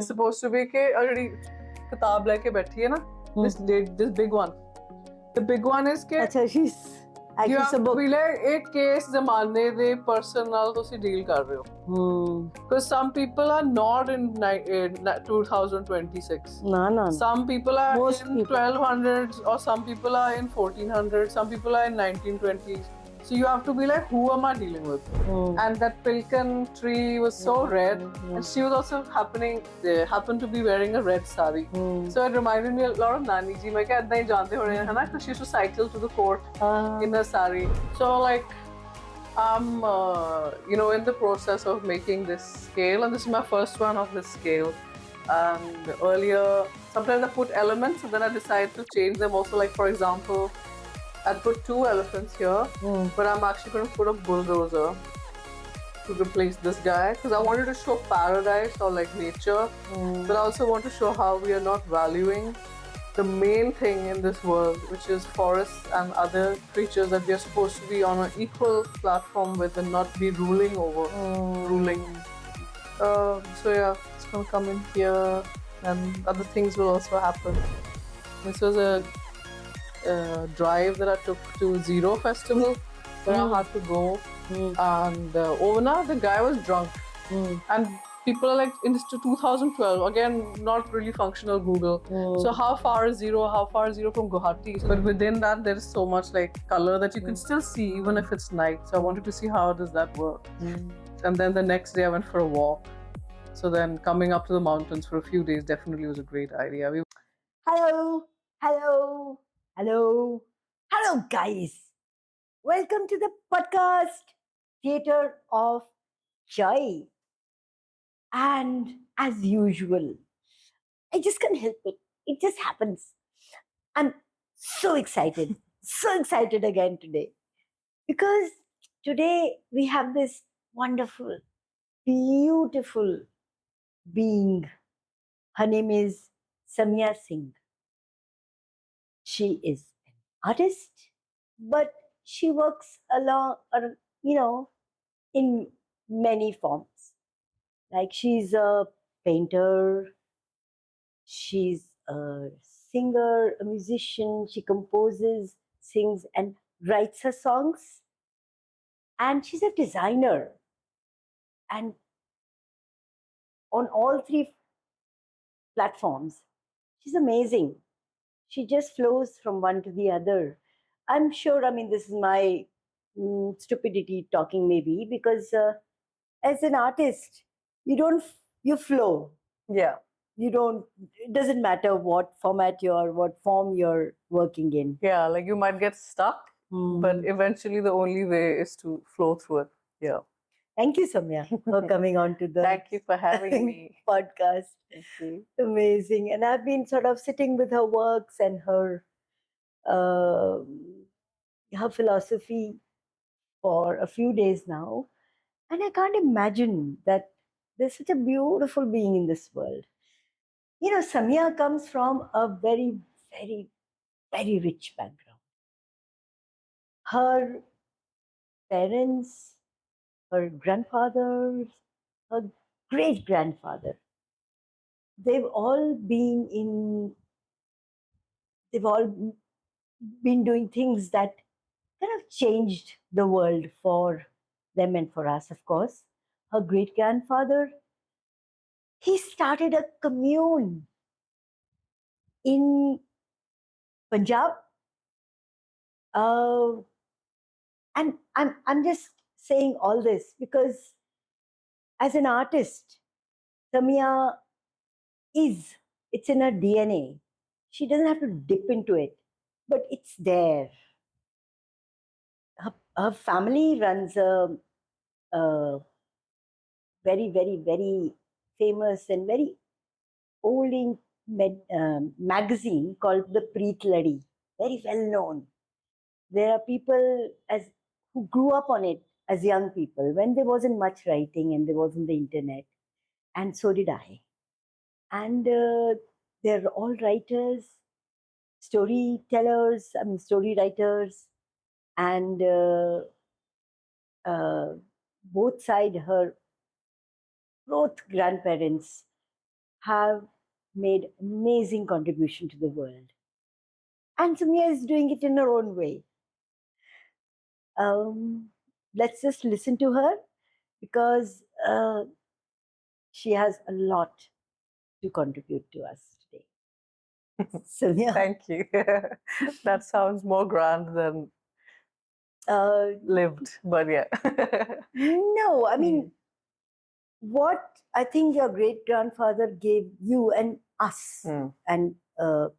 It's supposed to be कि अगली किताब लेके बैठी है ना, this big one. The big one is कि अच्छा, she's you actually have to be like एक case ज़माने दे person नाल तुसी deal कर रहे हो. Because some people are not in 2026. No. Some people are Most in people. 1200s, or some people are in 1400s, some people are in 1920s. So you have to be like, who am I dealing with? And that Pilkan tree was so red, and she was also happened to be wearing a red sari. So it reminded me a lot of Nani ji. मैं क्या इतना ही जानते हो रहे हैं ना? Because she used to cycle to the court in a sari. So like, I'm in the process of making this scale, and this is my first one of this scale. And earlier, sometimes I put elements, and then I decide to change them. Also, like for example, I put 2 elephants here, but I'm actually going to put a bulldozer to replace this guy, because I wanted to show paradise or like nature, but I also want to show how we are not valuing the main thing in this world, which is forests and other creatures that we are supposed to be on an equal platform with and not be ruling over. So yeah, it's going to come in here, and other things will also happen. This was a drive that I took to Zero Festival, where I had to go, and overnight the guy was drunk, and people are like, in this 2012, again, not really functional Google. So how far is Zero? How far is Zero from Guwahati? But within that, there is so much like color that you can still see even if it's night. So I wanted to see how does that work. And then the next day I went for a walk. So then coming up to the mountains for a few days definitely was a great idea. Hello, guys. Welcome to the podcast, Theatre of Joy. And as usual, I just can't help it. It just happens. I'm so excited again today. Because today we have this wonderful, beautiful being. Her name is Samia Singh. She is an artist, but she works in many forms. Like she's a painter, she's a singer, a musician, she composes, sings, and writes her songs. And she's a designer. And on all 3 platforms, she's amazing. She just flows from one to the other. I'm sure, this is my stupidity talking maybe, because as an artist, you flow. Yeah. It doesn't matter what format what form you're working in. Yeah, like you might get stuck, but eventually the only way is to flow through it. Yeah. Thank you, Samia, for coming on to the Thank you for having me. podcast. Thank you. Amazing. And I've been sort of sitting with her works and her philosophy for a few days now. And I can't imagine that there's such a beautiful being in this world. Samia comes from a very, very, very rich background. Her parents, her grandfathers, her great-grandfather, they've all been doing things that kind of changed the world for them and for us, of course. Her great-grandfather, he started a commune in Punjab. And I'm just saying all this because as an artist, Samia it's in her DNA. She doesn't have to dip into it, but it's there. Her family runs a very, very, very famous and very old magazine called the Preetlari, very well known. There are people who grew up on it as young people when there wasn't much writing and there wasn't the internet, and so did I. And they're all writers, storytellers, story writers, and both grandparents have made amazing contribution to the world. And Samia is doing it in her own way. Let's just listen to her because she has a lot to contribute to us today. Samia. Thank you. That sounds more grand than lived, but yeah. No, I mean, what I think your great grandfather gave you and us and the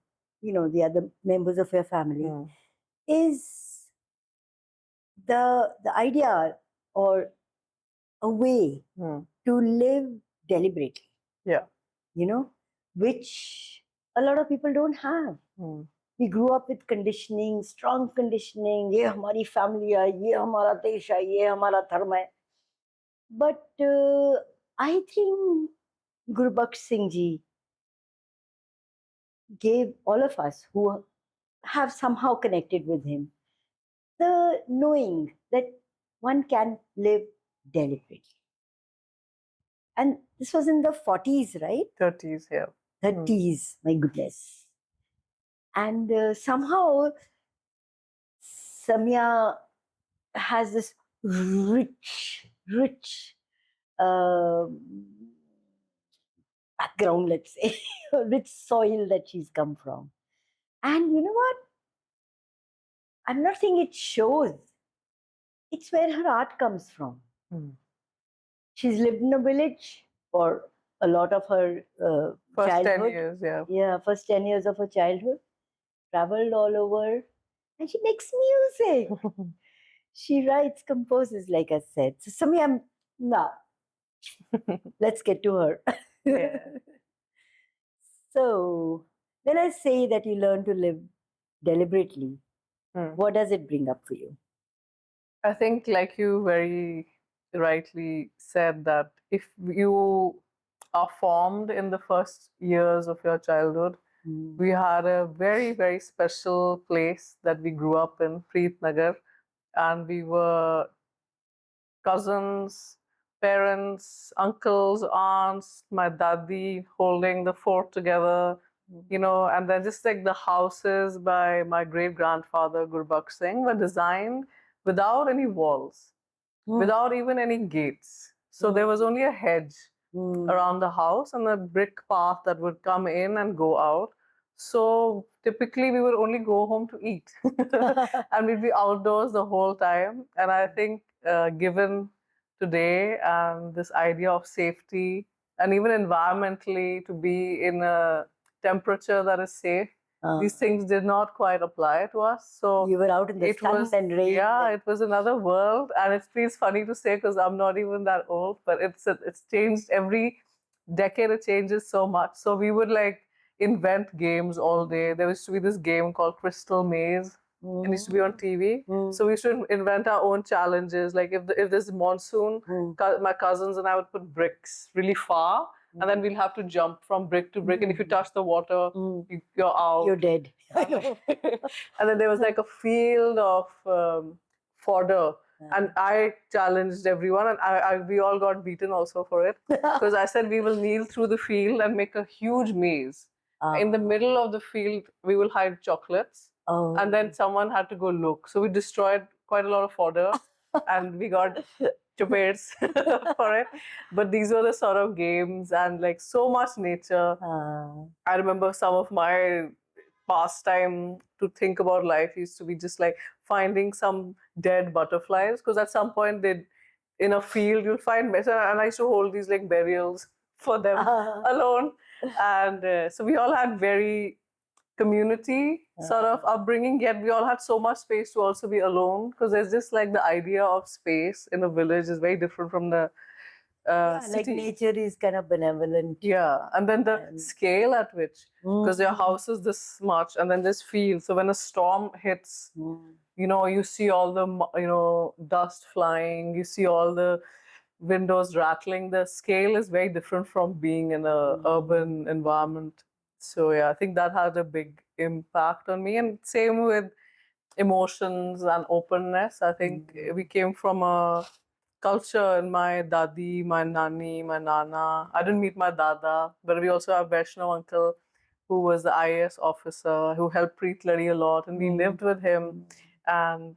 other members of your family is the idea or a way to live deliberately. Yeah. Which a lot of people don't have. We grew up with conditioning, strong conditioning. ये हमारी family है, ये हमारा देश है, ये हमारा धर्म है. But I think Gurbaksh Singh ji gave all of us who have somehow connected with him the knowing that one can live deliberately. And this was in the 40s, right? 30s, yeah. 30s, my goodness. And somehow Samia has this rich background, let's say, rich soil that she's come from. And you know what? I'm not saying it shows. It's where her art comes from. She's lived in a village for a lot of her first childhood. 10 years, yeah. Yeah, first 10 years of her childhood. Traveled all over. And she makes music. She writes, composes, like I said. So, Samia, let's get to her. Yeah. So, when I say that you learn to live deliberately, what does it bring up for you? I think, like you very rightly said, that if you are formed in the first years of your childhood, we had a very, very special place that we grew up in, Preetnagar, and we were cousins, parents, uncles, aunts, my daddy holding the fort together, and then just like the houses by my great grandfather Gurbaksh Singh were designed without any walls, without even any gates. So there was only a hedge around the house and a brick path that would come in and go out. So typically we would only go home to eat and we'd be outdoors the whole time. And I think given today and this idea of safety and even environmentally to be in a temperature that is safe, these things did not quite apply to us. So you were out in the sun and rain. Yeah, it was another world, and it feels funny to say because I'm not even that old, but it's changed every decade. It changes so much. So we would like invent games all day. There used to be this game called Crystal Maze. It used to be on TV. So we should invent our own challenges. Like if there's monsoon, my cousins and I would put bricks really far, and then we'll have to jump from brick to brick. And if you touch the water, you're out. You're dead. And then there was like a field of fodder. And I challenged everyone, and we all got beaten also for it. Because I said we will kneel through the field and make a huge maze. In the middle of the field, we will hide chocolates. And then someone had to go look. So we destroyed quite a lot of fodder and we got chupates for it. But these were the sort of games and like so much nature. I remember some of my pastime to think about life used to be just like finding some dead butterflies, because at some point they in a field you'll find better, and I used to hold these like burials for them alone. And so we all had very community sort of upbringing, yet we all had so much space to also be alone, because there's just like the idea of space in a village is very different from the city. Like nature is kind of benevolent. Yeah, and then the scale at which, because your house is this much and then this field. So when a storm hits, you see all the, dust flying, you see all the windows rattling. The scale is very different from being in a urban environment. So yeah, I think that had a big impact on me. And same with emotions and openness. I think we came from a culture and my dadi, my nani, my nana. I didn't meet my dada, but we also have Vaishnav uncle who was the IAS officer who helped Preetlari a lot, and we lived with him. And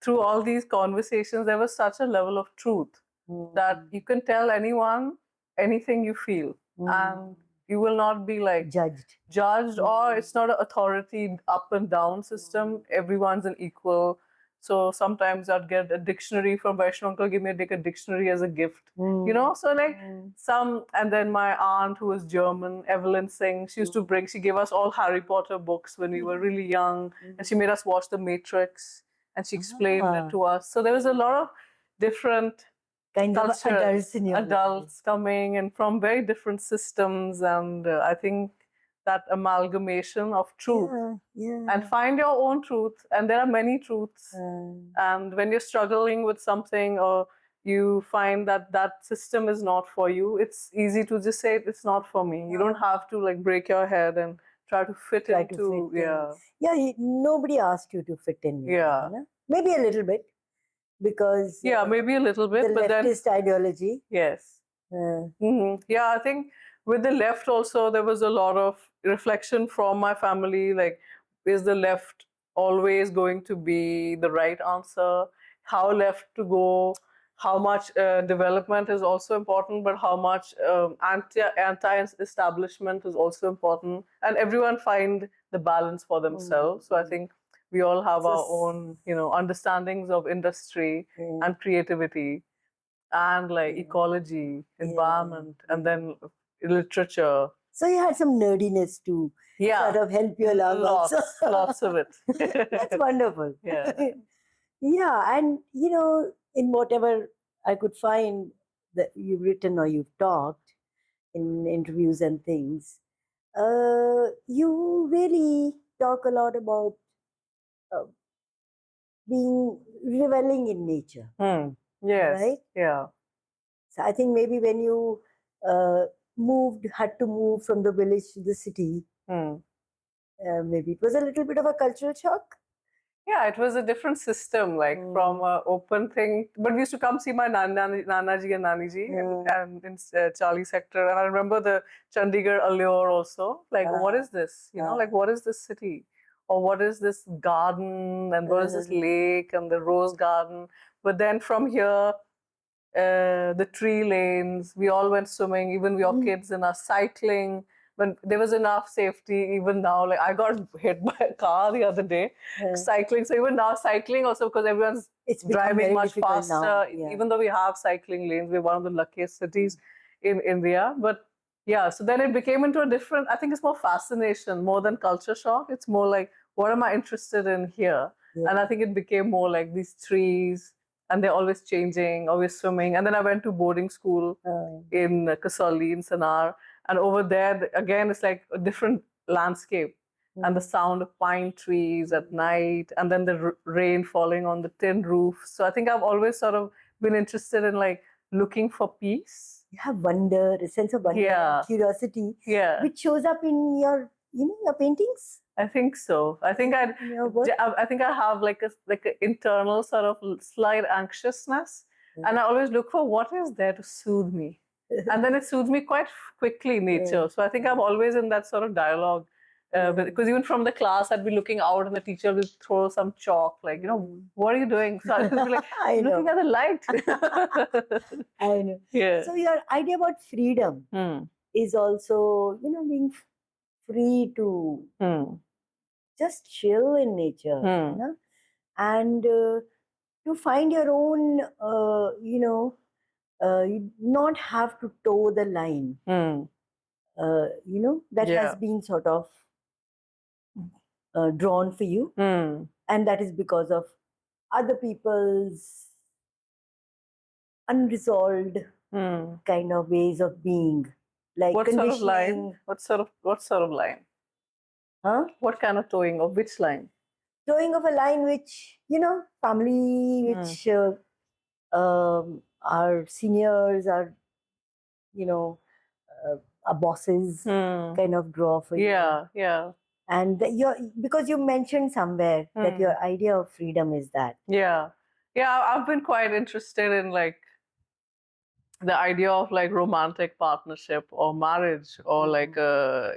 through all these conversations, there was such a level of truth that you can tell anyone anything you feel, and you will not be like judged, or it's not an authority up and down system. Everyone's an equal. So sometimes I'd get a dictionary from Vaishnav uncle, give me a dictionary as a gift, you know. So like and then my aunt who was German, Evelyn Singh, she used to bring. She gave us all Harry Potter books when we were really young, and she made us watch The Matrix, and she explained it to us. So there was a lot of different kind culture, of adults in your adults coming and from very different systems, and I think that amalgamation of truth and find your own truth, and there are many truths, and when you're struggling with something or you find that that system is not for you, it's easy to just say it's not for me. You don't have to like break your head and try to fit into nobody asked you to fit in with Yeah. it, maybe a little bit, because maybe a little bit, the but then leftist ideology. yes. Yeah, I think with the left also there was a lot of reflection from my family. Like, is the left always going to be the right answer? How left to go? How much development is also important, but how much anti-establishment is also important, and everyone find the balance for themselves. So I think we all have our own, understandings of industry and creativity, and like ecology, environment, and then literature. So you had some nerdiness to sort of help you along. Lots of it. That's wonderful. Yeah. Yeah, and in whatever I could find that you've written or you've talked in interviews and things, you really talk a lot about being reveling in nature. Yes. Right? Yeah. So I think maybe when you had to move from the village to the city, maybe it was a little bit of a cultural shock. Yeah, it was a different system, like from an open thing. But we used to come see my Nanaji and Naniji and in Charlie sector. And I remember the Chandigarh allure also. Like, what is this? Like, what is this city? Or what is this garden? And what is this lake and the rose garden? But then from here, the tree lanes, we all went swimming, even we were kids, and our cycling. When there was enough safety, even now, like I got hit by a car the other day cycling. So even now, cycling also, because everyone's driving much faster. Even though we have cycling lanes, we're one of the luckiest cities in India. But yeah, so then it became into a different. I think it's more fascination more than culture shock. It's more like, what am I interested in here? And I think it became more like these trees, and they're always changing, always swimming. And then I went to boarding school in Kasoli in Sanar. And over there, again, it's like a different landscape, and the sound of pine trees at night, and then the rain falling on the tin roof. So I think I've always sort of been interested in like looking for peace. You have wonder, a sense of wonder, and curiosity, which shows up in your, your paintings. I think so. I think I have like an internal sort of slight anxiousness, and I always look for what is there to soothe me. And then it soothes me quite quickly, nature. So I think I'm always in that sort of dialogue. Because even from the class, I'd be looking out and the teacher would throw some chalk, like, what are you doing? So I'd be like, looking at the light. I know. Yeah. So your idea about freedom is also, being free to just chill in nature, and to find your own, you not have to toe the line, that has been sort of drawn for you, and that is because of other people's unresolved kind of ways of being, like what sort of conditioning. line? What sort of line? Huh? What kind of towing? Of which line? Towing of a line which, family, which our seniors, our our bosses kind of draw for you. Yeah. And because you mentioned somewhere that your idea of freedom is that. Yeah. I've been quite interested in like the idea of like romantic partnership or marriage or like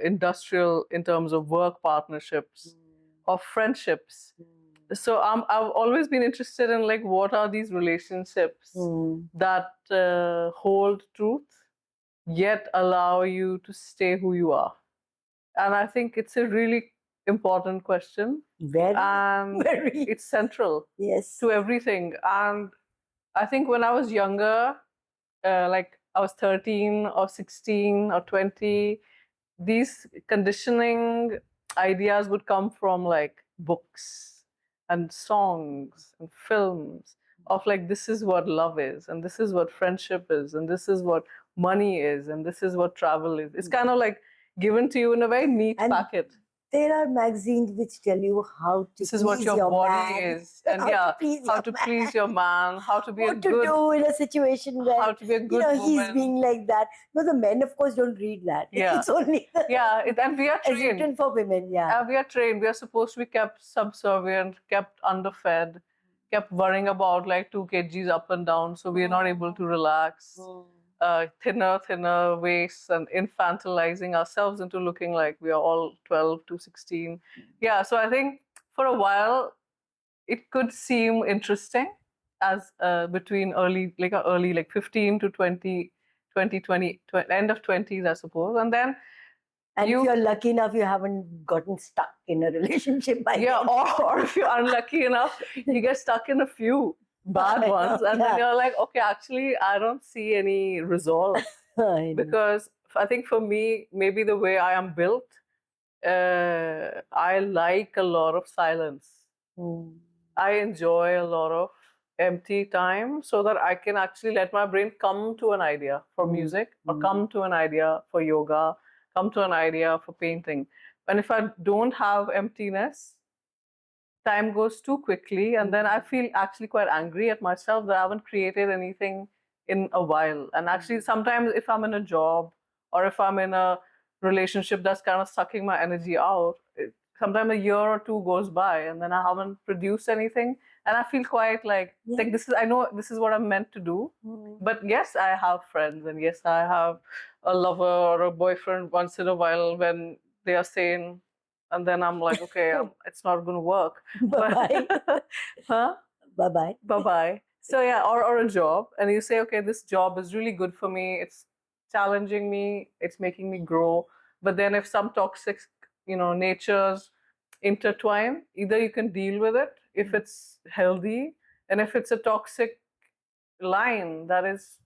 industrial in terms of work partnerships or friendships. So I've always been interested in like what are these relationships that hold truth yet allow you to stay who you are. And I think it's a really important question. Very, And very. it's central Yes. to everything. And I think when I was younger, like I was 13 or 16 or 20, these conditioning ideas would come from like books and songs and films of like this is what love is and this is what friendship is and this is what money is and this is what travel is. It's kind of like given to you in a very neat packet. There are magazines which tell you how to This is what your body is, and how to please your man, how to be what to do in a situation where how to be a good woman. he's being like that. No, the men, of course, don't read that. Yeah. It's only and we are trained. It's written for women. Yeah, we are trained. We are supposed to be kept subservient, kept underfed, kept worrying about like 2 kgs up and down, so we are not able to relax. Thinner waists and infantilizing ourselves into looking like we are all 12 to 16. Yeah, so I think for a while it could seem interesting as between early like 15 to 20, end of 20s, I suppose. And then and if you're lucky enough, you haven't gotten stuck in a relationship by then. or if you're unlucky enough, you get stuck in a few bad ones, and then you're like, okay, actually, I don't see any resolve. Because I think for me, maybe the way I am built, I like a lot of silence. I enjoy a lot of empty time so that I can actually let my brain come to an idea for music or come to an idea for yoga, come to an idea for painting. And if I don't have emptiness, time goes too quickly, and then I feel actually quite angry at myself that I haven't created anything in a while. And actually, sometimes if I'm in a job or if I'm in a relationship that's kind of sucking my energy out, sometimes a year or two goes by and then I haven't produced anything, and I feel quite like this is, I know this is what I'm meant to do. But yes, I have friends, and yes, I have a lover or a boyfriend once in a while when they are sane. And then I'm like, okay, it's not going to work. Bye-bye. Huh? Bye-bye. Bye-bye. So yeah, or a job. And you say, okay, this job is really good for me. It's challenging me. It's making me grow. But then if some toxic, natures intertwine, either you can deal with it if it's healthy. And if it's a toxic line that is,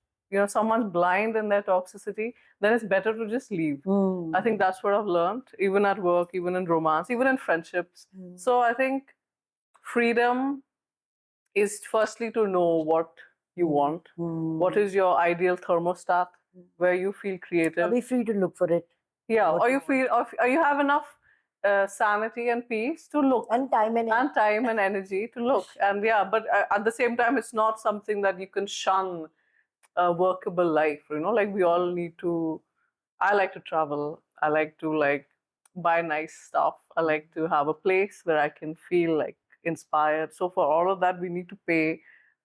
someone's blind in their toxicity, then it's better to just leave. I think that's what I've learned, even at work, even in romance, even in friendships. So I think freedom is firstly to know what you want. What is your ideal thermostat where you feel creative? Be free to look for it. Yeah, or you have enough sanity and peace to look, and time and energy to look. And but at the same time, it's not something that you can shun a workable life. Like we all need to. I like to travel. I like to buy nice stuff. I like to have a place where I can feel like inspired. So for all of that, we need to pay,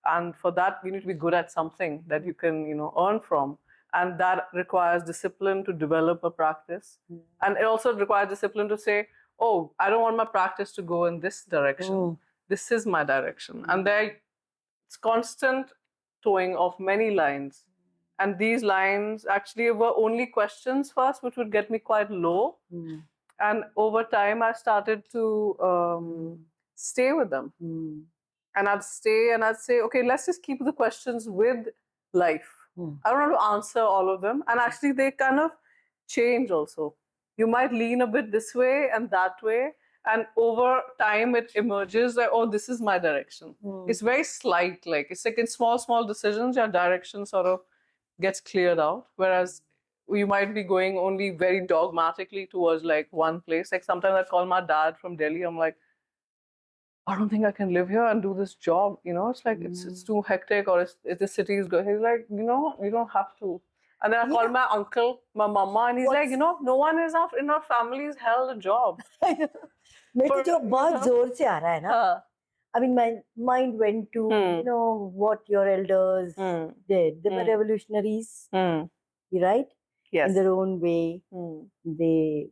and for that, we need to be good at something that you can earn from. And that requires discipline to develop a practice. And it also requires discipline to say, oh, I don't want my practice to go in this direction. This is my direction. And it's constant towing of many lines. And these lines actually were only questions first, which would get me quite low. And over time, I started to stay with them. And I'd stay and I'd say, okay, let's just keep the questions with life. I don't want to answer all of them. And actually, they kind of change also. You might lean a bit this way and that way. And over time, it emerges like, oh, this is my direction. It's very slight. It's like in small decisions, your direction sort of gets cleared out. Whereas you might be going only very dogmatically towards like one place. Like sometimes I call my dad from Delhi. I'm like, I don't think I can live here and do this job. It's like it's too hectic, or the city is good. He's like, you don't have to. And then I call my uncle, my mama, and he's like, no one is in our family has held a job. मेरे को जो बहुत जोर से आ रहा है ना, I mean, my mind went to, you know, what your elders did. They were revolutionaries, right? Yes. In their own way. They,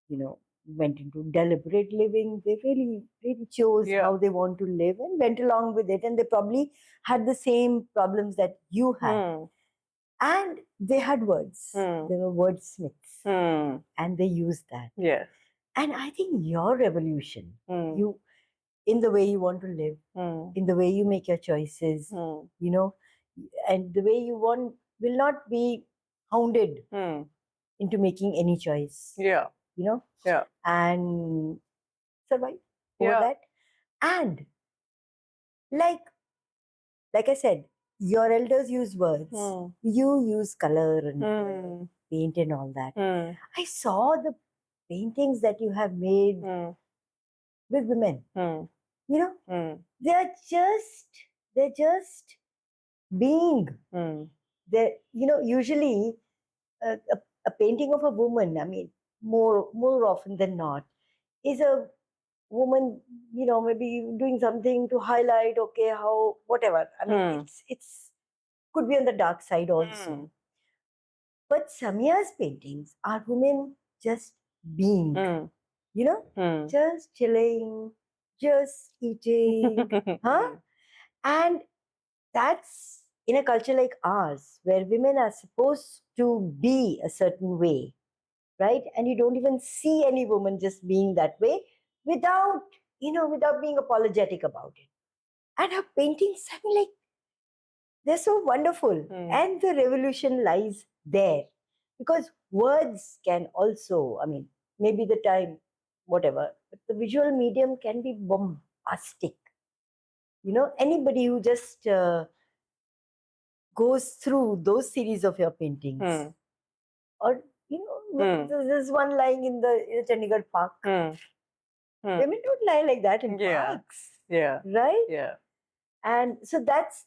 you know, went into deliberate living. They really, really chose how they want to live and went along with it. And they probably had the same problems that you had. And they had words. They were wordsmiths. And they used that. Yes. And I think your revolution, you, in the way you want to live, in the way you make your choices, you know, and the way you want will not be hounded into making any choice. Yeah. You know? Yeah. And survive over that. And like I said, your elders use words. You use color and paint and all that. I saw the paintings that you have made with women. You know, they're just being. They're, you know, usually a painting of a woman, I mean, more often than not, is a woman, you know, maybe doing something to highlight, okay, how, whatever. I mean, it's could be on the dark side also. But Samia's paintings are women just being, you know, just chilling, just eating, huh? And that's in a culture like ours, where women are supposed to be a certain way, right? And you don't even see any woman just being that way without, you know, without being apologetic about it. And her paintings, I mean, like, they're so wonderful. And the revolution lies there. Because words can also, I mean, maybe the time, whatever, but the visual medium can be bombastic. You know, anybody who just goes through those series of your paintings, or, you know, there's one lying in the Chandigarh park. Women don't lie like that in parks. Yeah. Right? Yeah. And so that's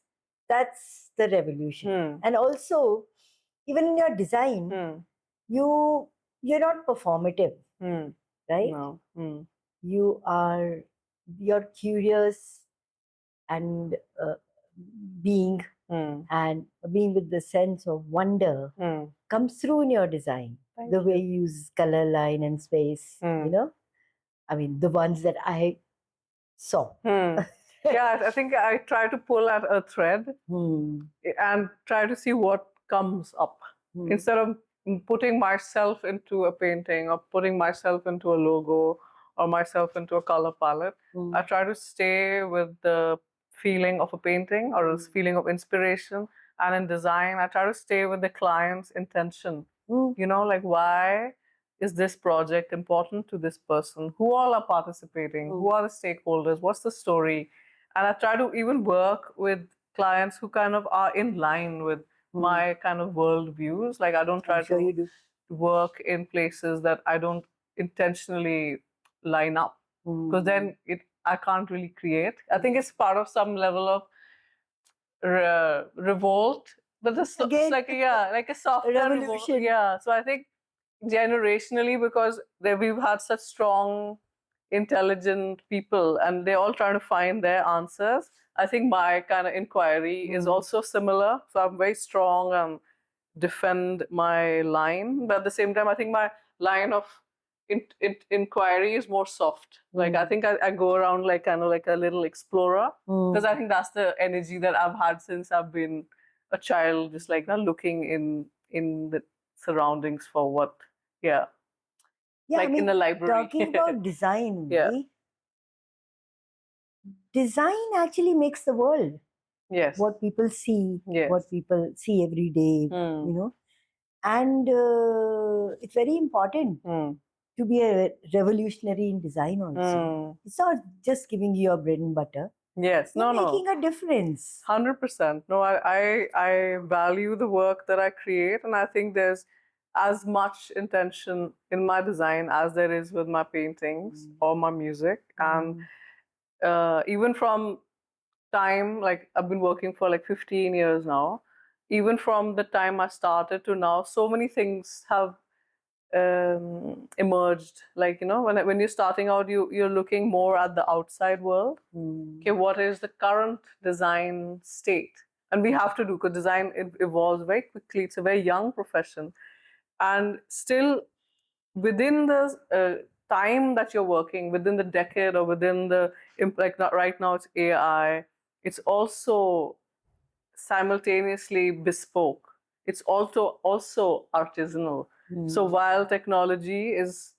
the revolution. And also, even in your design, you're not performative, right? No. You're curious and being and being with the sense of wonder comes through in your design. The way you use color, line, and space, you know, I mean, the ones that I saw. Yeah, I think I try to pull at a thread and try to see what comes up instead of putting myself into a painting or putting myself into a logo or myself into a color palette. I try to stay with the feeling of a painting or this feeling of inspiration. And in design, I try to stay with the client's intention. You know, like, why is this project important to this person? Who all are participating? Who are the stakeholders? What's the story? And I try to even work with clients who kind of are in line with my kind of world views. Like, I don't try to work in places that I don't intentionally line up, because then I can't really create. I think it's part of some level of revolt, but it's like a softer revolt. Yeah. So I think generationally, because we've had such strong, intelligent people and they're all trying to find their answers, I think my kind of inquiry is also similar. So I'm very strong and defend my line, but at the same time, I think my line of inquiry is more soft. Like, I think I go around like kind of like a little explorer, because I think that's the energy that I've had since I've been a child, just like looking in the surroundings for what. Yeah, like, I mean, in the library. Talking about design, Yeah. Design actually makes the world. Yes. What people see, Yes. what people see every day, you know. And it's very important to be a revolutionary in design also. It's not just giving you your bread and butter. Yes. You're No. making a difference. 100%. No, I value the work that I create, and I think there's as much intention in my design as there is with my paintings or my music. And even from time, like, I've been working for like 15 years now, even from the time I started to now, so many things have emerged. Like, when you're starting out, you're looking more at the outside world. Okay, what is the current design state? And we have to do, because design, it evolves very quickly. It's a very young profession, and still within the time that you're working, within the decade, or within the right now it's AI. It's also simultaneously bespoke. It's also artisanal. So while technology is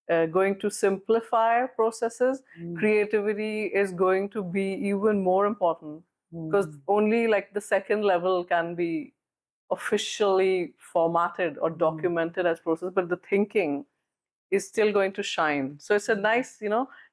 going to simplify processes, creativity is going to be even more important, because only like the second level can be officially formatted or documented as process, but the thinking is still going to shine. So it's a nice,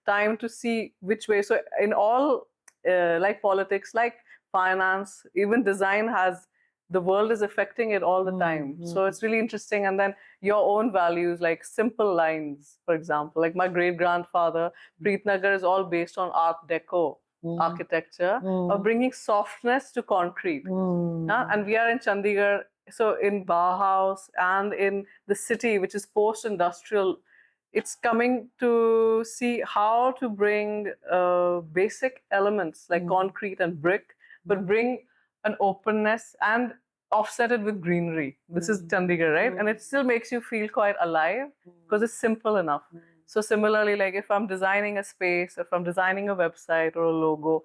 time to see which way. So in all, like politics, like finance, even design has, the world is affecting it all the time. So it's really interesting. And then your own values, like simple lines, for example, like my great grandfather, Preetnagar is all based on Art Deco architecture, of bringing softness to concrete. And we are in Chandigarh, so in Bauhaus and in the city, which is post-industrial, it's coming to see how to bring basic elements like concrete and brick, but bring an openness and offset it with greenery. This is Chandigarh, right? And it still makes you feel quite alive, because it's simple enough. So similarly, like if I'm designing a space, if I'm designing a website or a logo,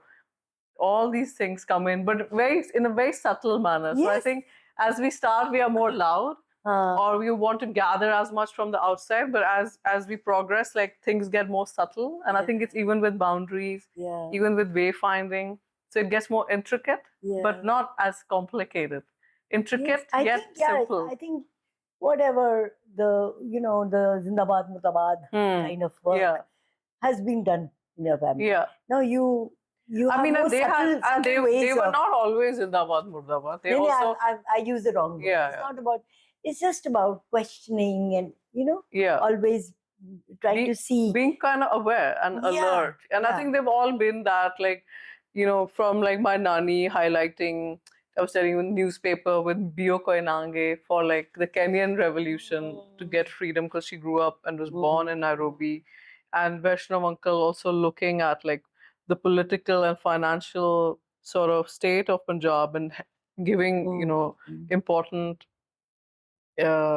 all these things come in, but in a very subtle manner. So I think as we start, we are more loud, or we want to gather as much from the outside. But as we progress, like things get more subtle, and I think it's even with boundaries, even with wayfinding. So it gets more intricate, but not as complicated. Intricate yet simple. I think whatever the the Zindabad Mutabad kind of work has been done in your family. Now you have more subtle ways they were not always Zindabad Murdabad. They also I use the wrong word. It's not about. It's just about questioning and always trying to see, being kind of aware and alert. And I think they've all been that, like, from like my nani highlighting. I was telling you, newspaper with Bio Koinange for like the Kenyan revolution to get freedom, because she grew up and was born in Nairobi. And Vaishnav uncle also looking at like the political and financial sort of state of Punjab, and giving, important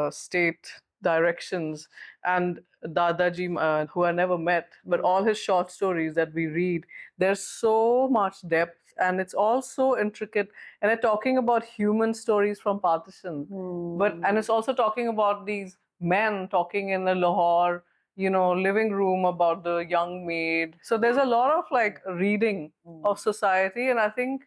state directions. And Dadaji, who I never met, but all his short stories that we read, there's so much depth, and it's all so intricate. And they're talking about human stories from partition, and it's also talking about these men talking in a Lahore, living room about the young maid. So there's a lot of like reading of society, and I think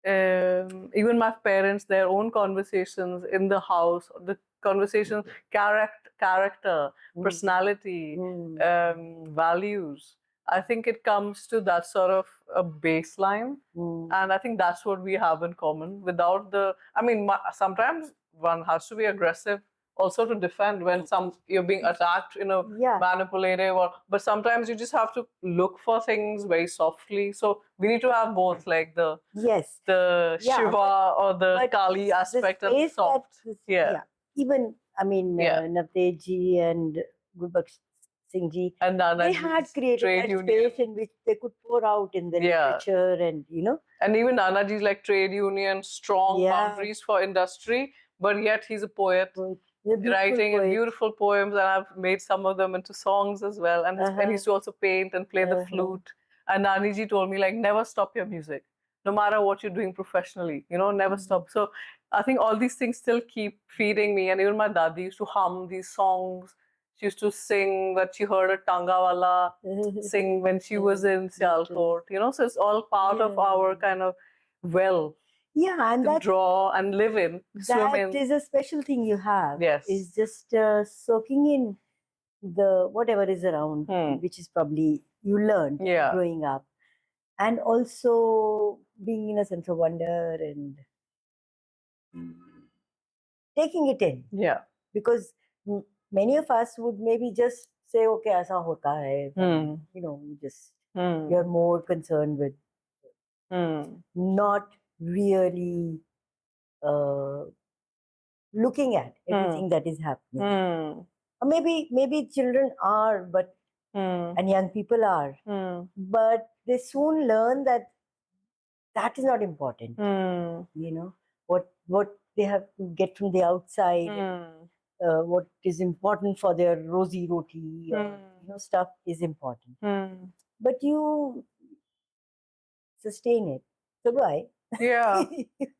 even my parents, their own conversations in the house, the conversations, character, personality, values. I think it comes to that sort of a baseline, and I think that's what we have in common. Without sometimes one has to be aggressive also to defend when you're being attacked in a manipulative, but sometimes you just have to look for things very softly. So we need to have both, like the Shiva or the Kali aspect and the soft. Even Navtejji and Gurbaksh Singh ji, and they had created that space in which they could pour out in the literature, and and even Nanaji's like trade union, strong boundaries for industry, but yet he's a poet. Writing beautiful poems, and I've made some of them into songs as well. And he used to also paint and play the flute. And Naniji told me, like, never stop your music, no matter what you're doing professionally. Never stop. So I think all these things still keep feeding me. And even my dadi used to hum these songs. She used to sing that she heard a Tangawala sing when she was in Sialkot. So it's all part of our kind of and to draw and live in, swim in. That is a special thing you have. Yes. Is just soaking in the whatever is around, which is probably you learned growing up, and also being in a sense of wonder and taking it in. Yeah. Because many of us would maybe just say, okay, aisa hota hai. You're more concerned with not really looking at everything that is happening. Or maybe children are, but and young people are, but they soon learn that that is not important. You know, what they have to get from the outside, what is important for their rosy roti, or stuff is important. But you sustain it. So do I. Yeah.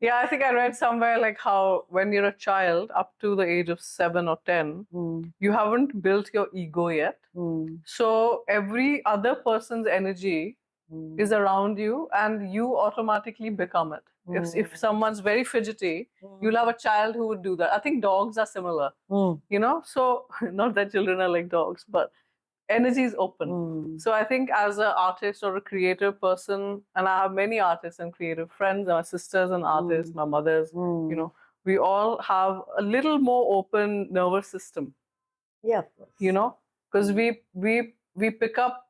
Yeah, I think I read somewhere like how when you're a child up to the age of 7 or 10, you haven't built your ego yet. So every other person's energy is around you and you automatically become it. If someone's very fidgety, you'll have a child who would do that. I think dogs are similar, so not that children are like dogs, but energy is open. So I think as an artist or a creative person, and I have many artists and creative friends, my sisters and artists, my mothers, we all have a little more open nervous system. Yeah, of course. Because we pick up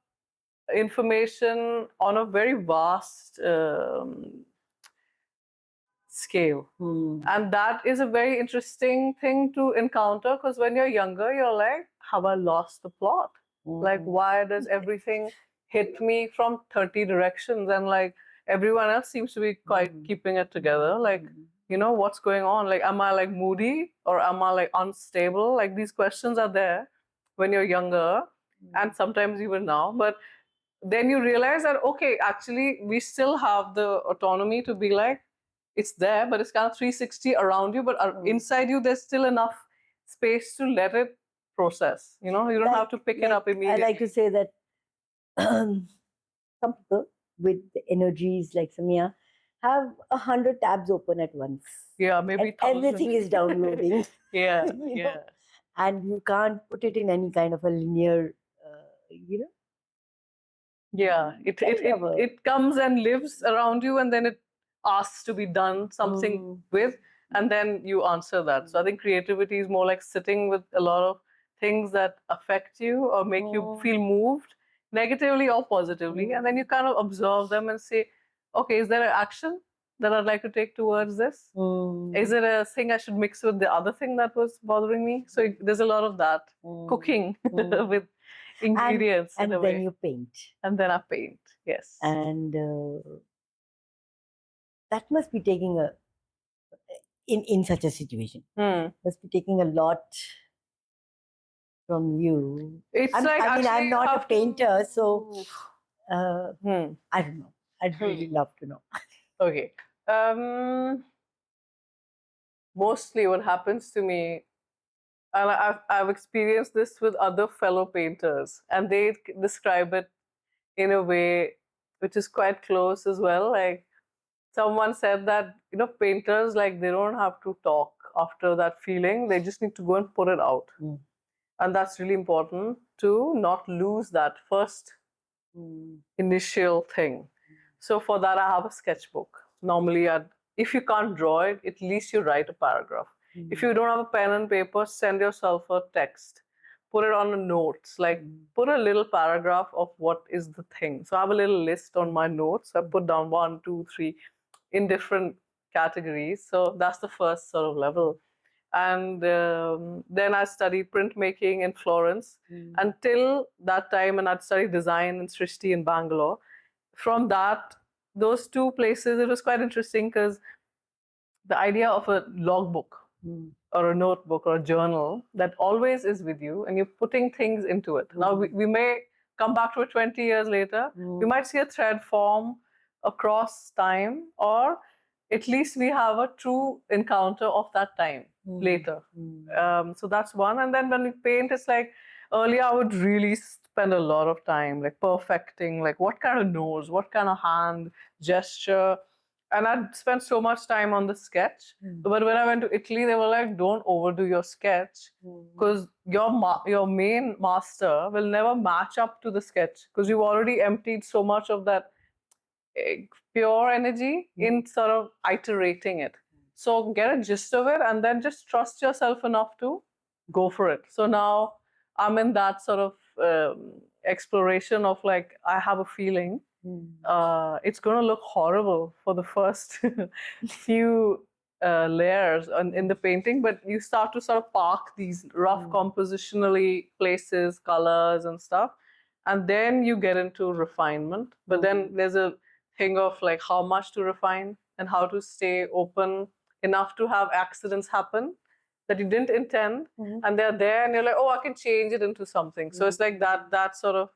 information on a very vast scale. And that is a very interesting thing to encounter, because when you're younger, you're like, have I lost the plot? Like, why does everything hit me from 30 directions? And like, everyone else seems to be quite keeping it together. Like, what's going on? Like, am I like moody or am I like unstable? Like, these questions are there when you're younger and sometimes even now. But then you realize that, okay, actually, we still have the autonomy to be like, it's there, but it's kind of 360 around you, but inside you, there's still enough space to let it process. You don't have to pick it up immediately. I like to say that some people with energies like Samia have 100 tabs open at once. Yeah, maybe everything is downloading. Yeah, and you can't put it in any kind of a linear, Yeah, it comes and lives around you, and then it asks to be done something with, and then you answer that. So I think creativity is more like sitting with a lot of things that affect you or make you feel moved negatively or positively, and then you kind of observe them and say, okay, is there an action that I'd like to take towards this? Is it a thing I should mix with the other thing that was bothering me? So there's a lot of that cooking with ingredients. And in a then way. you paint. And then I paint, yes. And that must be taking in such a situation, must be taking a lot from you. It's like, I mean, I'm not a painter, so I don't know. I'd really love to know. Okay. Mostly what happens to me, and I've experienced this with other fellow painters, and they describe it in a way which is quite close as well. Like, someone said that, painters, like, they don't have to talk after that feeling. They just need to go and put it out. And that's really important to not lose that first initial thing. So for that, I have a sketchbook. Normally, if you can't draw it, at least you write a paragraph. If you don't have a pen and paper, send yourself a text. Put it on a notes, like put a little paragraph of what is the thing. So I have a little list on my notes. I put down 1, 2, 3 in different categories. So that's the first sort of level. And then I studied printmaking in Florence until that time, and I'd studied design in Srishti in Bangalore. From those two places, it was quite interesting because the idea of a logbook or a notebook or a journal that always is with you and you're putting things into it. Now, we may come back to it 20 years later. We might see a thread form across time, or at least we have a true encounter of that time later. So that's one. And then when we paint, it's like, earlier I would really spend a lot of time like perfecting, like what kind of nose, what kind of hand gesture. And I'd spent so much time on the sketch. But when I went to Italy, they were like, don't overdo your sketch, because your main master will never match up to the sketch, because you've already emptied so much of that pure energy in sort of iterating it. So get a gist of it and then just trust yourself enough to go for it. So now I'm in that sort of exploration of like, I have a feeling it's going to look horrible for the first few layers in the painting, but you start to sort of park these rough compositionally places, colors, and stuff, and then you get into refinement. But then there's a thing of like how much to refine and how to stay open enough to have accidents happen that you didn't intend, and they're there, and you're like, oh, I can change it into something. So it's like that sort of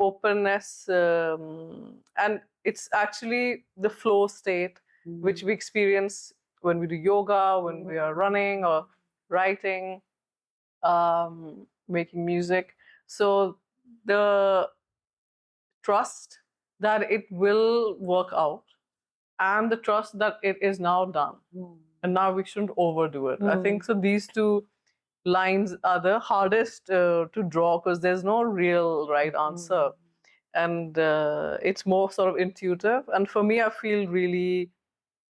openness, and it's actually the flow state which we experience when we do yoga, when we are running or writing, making music. So the trust that it will work out, and the trust that it is now done, and now we shouldn't overdo it. I think so. These two lines are the hardest to draw because there's no real right answer, and it's more sort of intuitive. And for me, I feel really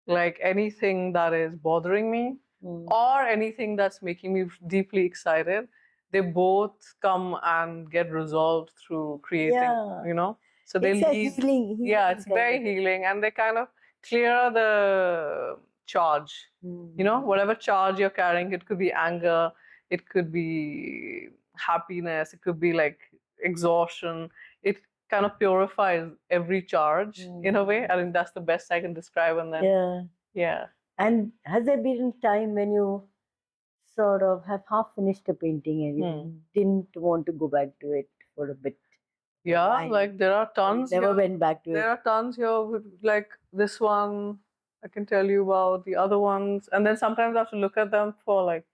like anything that is bothering me or anything that's making me deeply excited, they both come and get resolved through creating, you know. So they It's a lead, healing. yeah, it's very healing, and they kind of clear the charge. You know, whatever charge you're carrying, it could be anger, it could be happiness, it could be like exhaustion. It kind of purifies every charge in a way. I think that's the best I can describe. And then yeah. And has there been a time when you sort of have half finished a painting and you didn't want to go back to it for a bit? Yeah, like there are tons. Never went back to it. There are tons here, like this one I can tell you about, the other ones, and then sometimes I have to look at them for like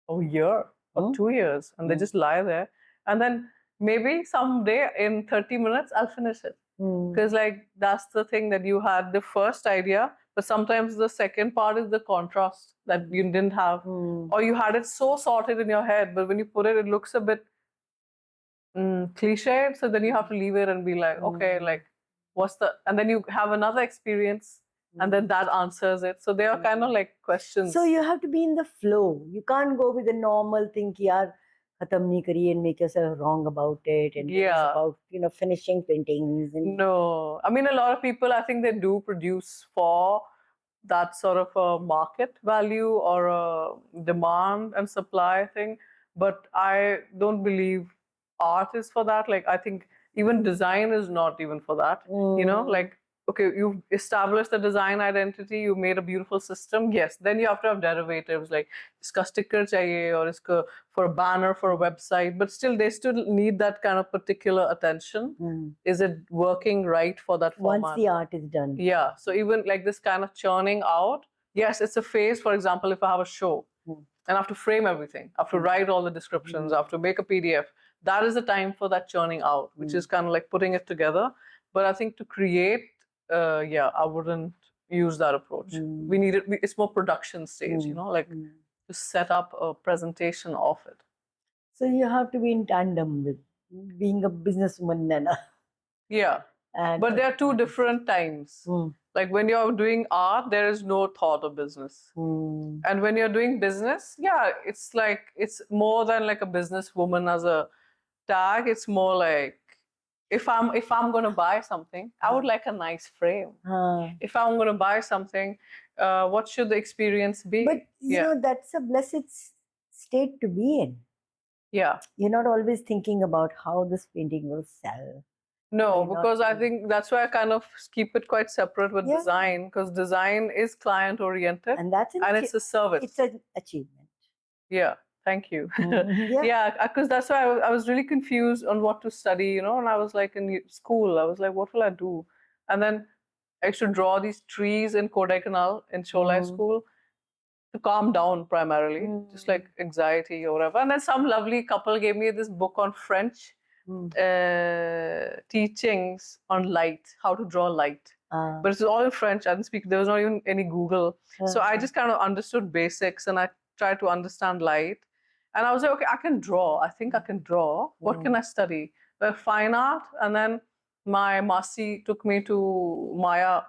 a year or 2 years, and they just lie there. And then maybe someday in 30 minutes I'll finish it, because like that's the thing, that you had the first idea, but sometimes the second part is the contrast that you didn't have, or you had it so sorted in your head, but when you put it, it looks a bit cliched. So then you have to leave it and be like, okay, like what's the, and then you have another experience, and then that answers it. So they are kind of like questions. So you have to be in the flow. You can't go with the normal thing, ki yaar, khatam nahi kari, and make yourself wrong about it. And it's about, you know, finishing paintings. And no, I mean, a lot of people, I think they do produce for that sort of a market value or a demand and supply thing. But I don't believe art is for that. Like, I think even design is not even for that. You know, like, okay, you've established the design identity, you made a beautiful system. Yes, then you have to have derivatives like iska sticker chahiye or iska for a banner for a website. But still, they still need that kind of particular attention. Is it working right for that format? Once the art is done. Yeah. So even like this kind of churning out, yes, it's a phase. For example, if I have a show and I have to frame everything, I have to write all the descriptions, I have to make a PDF, that is the time for that churning out, which is kind of like putting it together. But I think to create, I wouldn't use that approach. We need it. It's more production stage, you know, like to set up a presentation of it. So you have to be in tandem with being a businesswoman, Nana. Yeah. But there are two different times. Like when you're doing art, there is no thought of business. And when you're doing business, yeah, it's like, it's more than like a businesswoman as a tag. It's more like, if I'm going to buy something, I would like a nice frame. If I'm going to buy something, what should the experience be? But you know, that's a blessed state to be in. Yeah. You're not always thinking about how this painting will sell. No, because I think that's why I kind of keep it quite separate with design, because design is client oriented, and it's a service. It's an achievement. Yeah. Thank you. Yeah, because that's why I was really confused on what to study, you know, and I was like in school, I was like, what will I do? And then I used to draw these trees in Kodaikanal in Cholai school to calm down primarily, just like anxiety or whatever. And then some lovely couple gave me this book on French teachings on light, how to draw light. But it's all in French. I didn't speak, there was not even any Google. So I just kind of understood basics and I tried to understand light. And I was like, okay, I can draw. I think I can draw. What can I study? Well, fine art. And then my Masi took me to Maya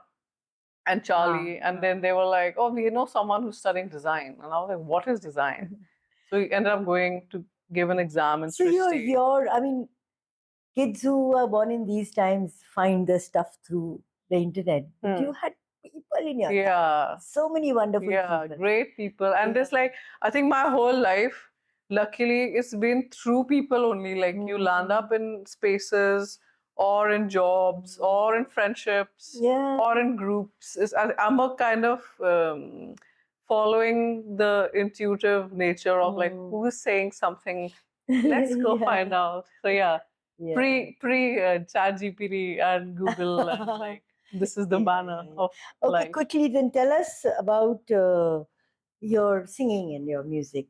and Charlie. And then they were like, oh, we know someone who's studying design. And I was like, what is design? So we ended up going to give an exam in So Srishti. I mean, kids who are born in these times find the stuff through the internet. But you had people all in your Yeah. talent. So many wonderful Yeah, people. great people. And Yeah. it's like, I think my whole life, luckily, it's been through people only. Like you land up in spaces or in jobs or in friendships Yeah. or in groups. I'm a kind of following the intuitive nature of like who is saying something. Let's go Yeah. find out. So yeah, Yeah. pre ChatGPT and Google and like this is the Yeah, manner yeah, yeah. of Okay, life. quickly then tell us about your singing and your music.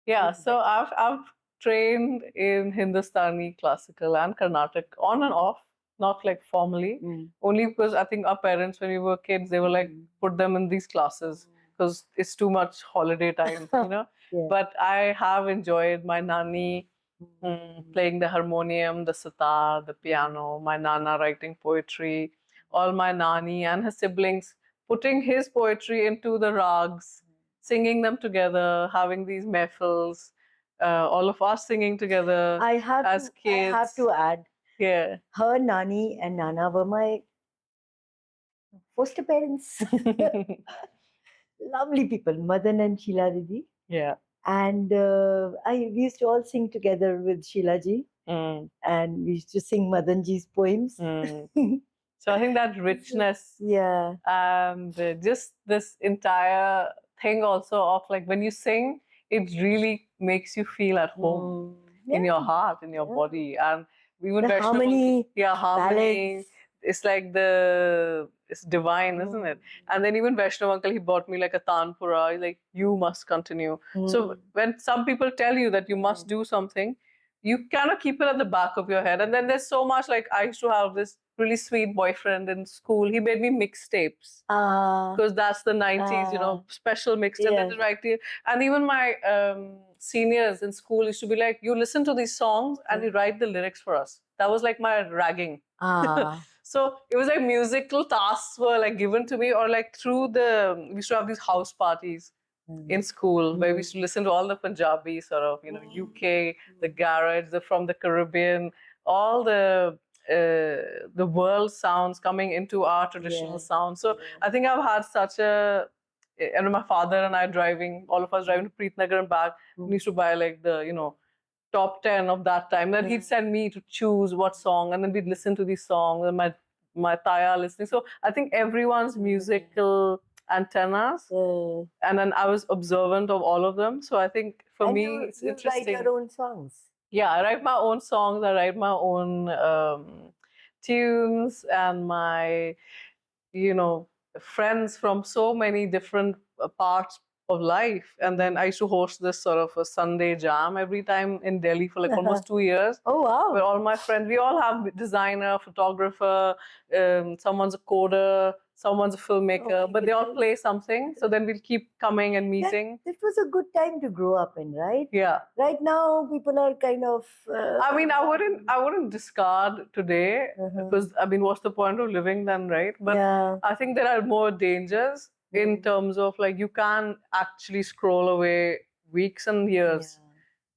Yeah, so I've trained in Hindustani classical and Carnatic on and off, not like formally. Only because I think our parents, when we were kids, they were like put them in these classes because it's too much holiday time, you know. Yeah. But I have enjoyed my nani playing the harmonium, the sitar, the piano, my nana writing poetry, all my nani and her siblings putting his poetry into the rags, singing them together, having these mehfils, all of us singing together I have as to, I have kids. to add, Yeah. her nani and nana were my foster parents. Lovely people, Madan and Sheila Didi. Yeah. And we used to all sing together with Sheila ji, and we used to sing Madan ji's poems. So I think that richness Yeah. and just this entire thing also of like when you sing, it really makes you feel at home in your heart, in your body, and even The Vaishnav, harmony, yeah, harmony. ballads. It's like it's divine, isn't it? And then even Vaishnav uncle, he bought me like a tanpura. He's like, you must continue. So when some people tell you that you must do something, you cannot keep it at the back of your head. And then there's so much like I used to have this really sweet boyfriend in school. He made me mixtapes because that's the 90s, you know, special mixtape. Yeah. Right here. And even my seniors in school used to be like, you listen to these songs and you write the lyrics for us. That was like my ragging. So it was like musical tasks were like given to me, or like through we used to have these house parties in school where we used to listen to all the Punjabi sort of, you know, UK, the garage, from the Caribbean, all the world sounds coming into our traditional sound. So I think I've had such a, and my father and I driving, all of us driving to Preetnagar and back, we used to buy like the, you know, top 10 of that time. Then he'd send me to choose what song, and then we'd listen to these songs, and my taya listening. So I think everyone's musical antennas, and then I was observant of all of them. So I think for me, it's interesting. You write your own songs. Yeah, I write my own songs. I write my own tunes, and my, you know, friends from so many different parts of life. And then I used to host this sort of a Sunday jam every time in Delhi for like almost 2 years. Oh, wow. Where all my friends, we all have designer, photographer, someone's a coder, someone's a filmmaker, but they all play something. So then we'll keep coming and meeting. That was a good time to grow up in, right? Yeah. Right now, people are kind of. I mean, I wouldn't discard today because I mean, what's the point of living then, right? But I think there are more dangers in terms of like you can actually scroll away weeks and years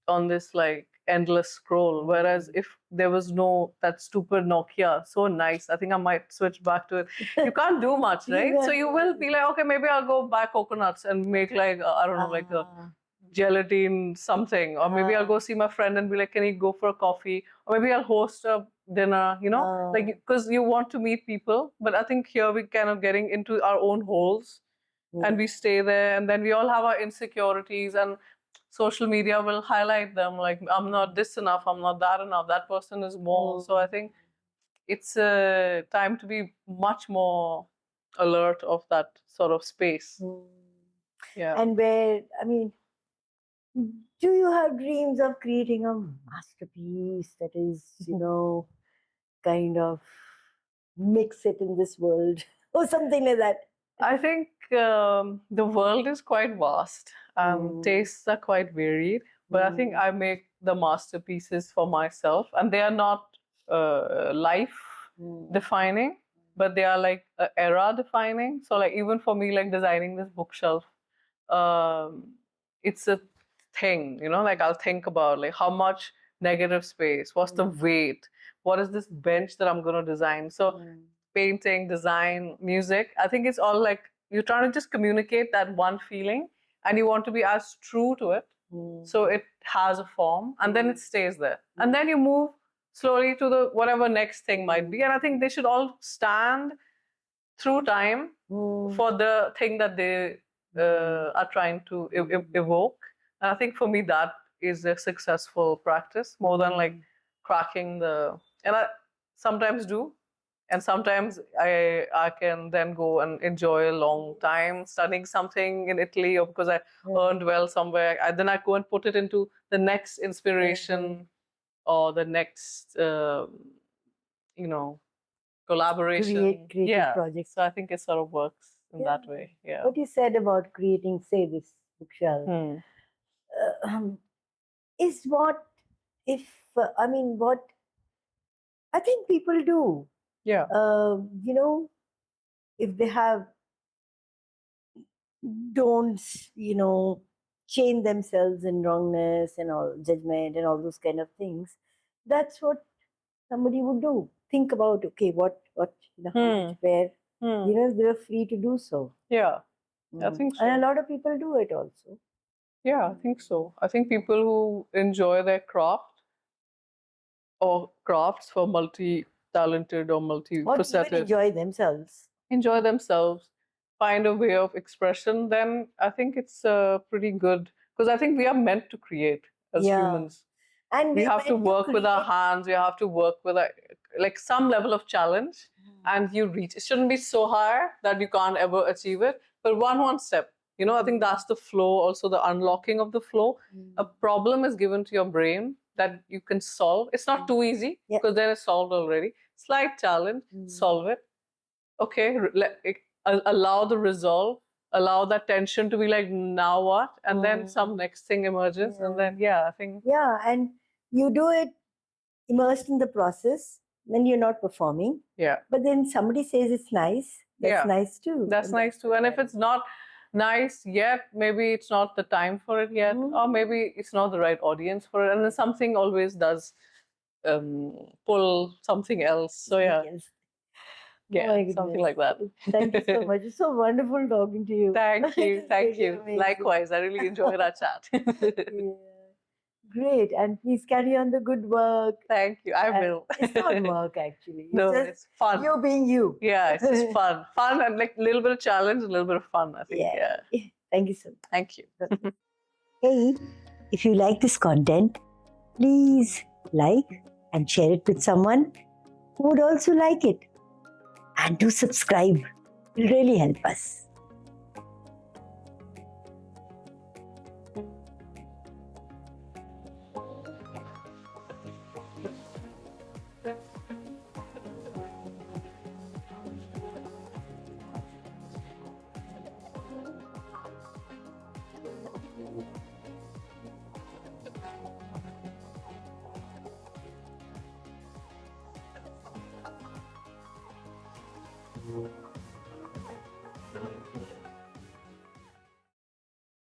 on this like endless scroll. Whereas if there was no that stupid Nokia, so nice, I think I might switch back to it. You can't do much, right? So you will be like, okay, maybe I'll go buy coconuts and make like I don't know, like a gelatine something, or maybe I'll go see my friend and be like, can you go for a coffee, or maybe I'll host a dinner, you know, like because you want to meet people. But I think here we kind of getting into our own holes and we stay there, and then we all have our insecurities, and social media will highlight them like I'm not this enough, I'm not that enough, that person is more. So I think it's a time to be much more alert of that sort of space. Yeah. And where, I mean, do you have dreams of creating a masterpiece that is, you know, kind of mix it in this world or something like that? I think the world is quite vast and tastes are quite varied, but I think I make the masterpieces for myself, and they are not life defining, but they are like era defining. So like even for me, like designing this bookshelf, it's a thing, you know, like I'll think about like how much negative space, what's the weight, what is this bench that I'm going to design. So painting, design, music, I think it's all like you're trying to just communicate that one feeling and you want to be as true to it. So it has a form and then it stays there. And then you move slowly to the whatever next thing might be. And I think they should all stand through time for the thing that they are trying to evoke. And I think for me that is a successful practice more than like cracking the. And I sometimes do, and sometimes I can then go and enjoy a long time studying something in Italy, or because I earned well somewhere. Then I go and put it into the next inspiration or the next, you know, collaboration. Creative projects. So I think it sort of works in that way. Yeah. What you said about creating, say, this bookshelf, is what if I mean what I think people do. Yeah. You know, if they have don't chain themselves in wrongness and all judgment and all those kind of things, that's what somebody would do. Think about, okay, what how much, where, they were free to do so. Yeah, I think so. And a lot of people do it also. Yeah, I think so. I think people who enjoy their craft or crafts for multi-talented or multi-faceted, enjoy themselves, find a way of expression, then I think it's pretty good. Because I think we are meant to create as humans. And we have to work with our hands. We have to work with like some level of challenge, and you reach. It shouldn't be so high that you can't ever achieve it, but one step. I think that's the flow. Also, the unlocking of the flow. A problem is given to your brain that you can solve. It's not too easy because then it's solved already. Slight challenge, solve it. Okay, allow the resolve. Allow that tension to be like, now what? And then some next thing emerges, and then I think and you do it immersed in the process, then you're not performing. But then somebody says it's nice. That's nice too. That's nice too. And if it's not nice yet, maybe it's not the time for it yet, or maybe it's not the right audience for it. And then something always does pull something else. So something like that. Thank you so much. It's so wonderful talking to you. Thank you. Thank you. Amazing. Likewise, I really enjoyed our chat. Great. And please carry on the good work. Thank you. I will. It's not work, actually. No, it's fun. You being you. Yeah, it's just fun. Fun and like a little bit of challenge, a little bit of fun, I think. Yeah. Thank you so much. Thank you. Hey, if you like this content, please like and share it with someone who would also like it. And do subscribe. It will really help us.